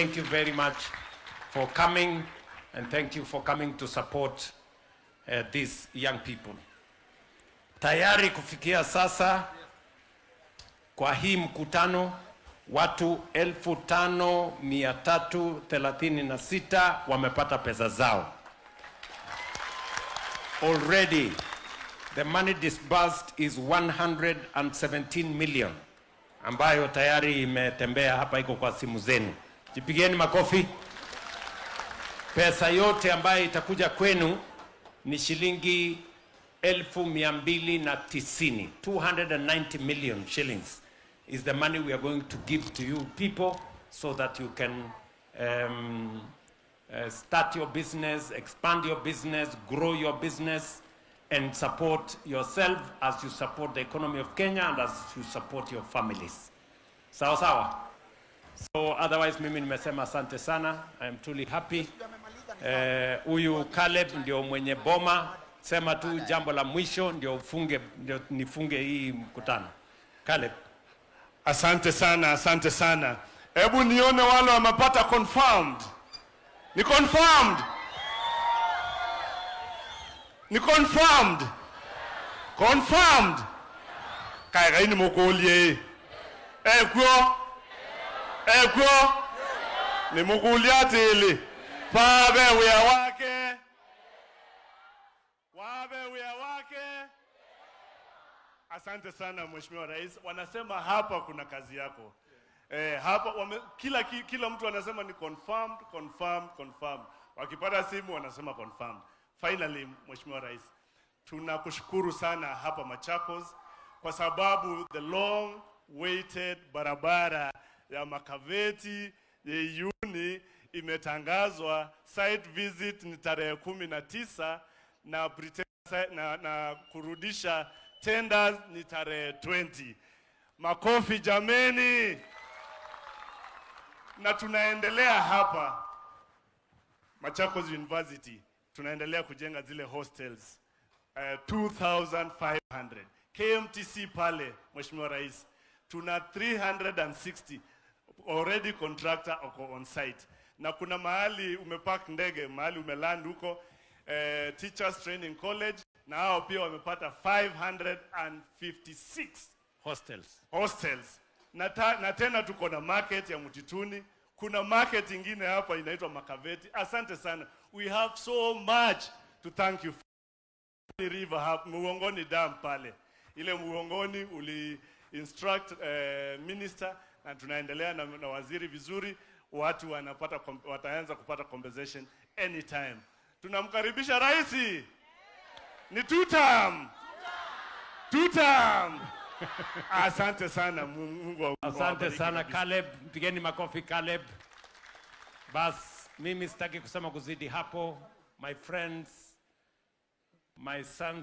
Thank you very much for coming, and thank you for coming to support these young people. Tayari kufikia sasa kwa hii mkutano watu 5,336 wamepata pesa zao. Already the money disbursed is 117 million ambayo tayari imetembea hapa, iko kwa simu zenu. Jipigeni makofi. Pesa yote ambayo itakuja kwenu ni shilingi 1,290. 290 million shillings is the money we are going to give to you people so that you can start your business, expand your business, grow your business, and support yourself as you support the economy of Kenya and as you support your families. Sawa sawa. So otherwise mimi nimesema asante sana. I am truly happy. Huyu Caleb ndio mwenye boma. Sema tu jambo la mwisho ndio nifunge hii mkutano. Caleb. Asante sana, asante sana. Hebu nione wale wamepata confirmed. Ni confirmed. Ni confirmed. Confirmed. Kaya ini mukulie. Ekwo. Ni mukulia tele. Pabe wea wake. Wabe wea wake. Asante sana Mheshimiwa Rais. Wanasema hapa kuna kazi yako. Hapa kila mtu anasema ni confirmed. Wakipata simu wanasema confirmed. Finally, Mheshimiwa Rais, tunakushukuru sana hapa Machakos kwa sababu the long waited barabara ya Makaveti Yeyuni imetangazwa. Site visit ni tarehe 19 na kurudisha tenders ni tarehe 20. Makofi jameni. Na tunaendelea hapa Machakos University, tunaendelea kujenga zile hostels 2,500. KMTC pale Mheshimiwa Rais tuna 360 already contractor on site, na kuna mahali umepark ndege, mahali umeland huko Teachers Training College, na hao pia wamepata 556 hostels. Na tena tuko na market ya Mtituni, kuna market ingine hapa inaitwa Makaveti. Asante sana. We have so much to thank you for. River hapa Muhongoni dam pale, ile Muhongoni uli instruct minister, na tunaendelea na waziri vizuri. Watu wataanza kupata compensation anytime. Tunamkaribisha rais. Ni two term. Asante sana. Mungu asante sana Caleb. Pigeni makofi Caleb. Bas mimi sitaki kusema kuzidi hapo. My friends, my sons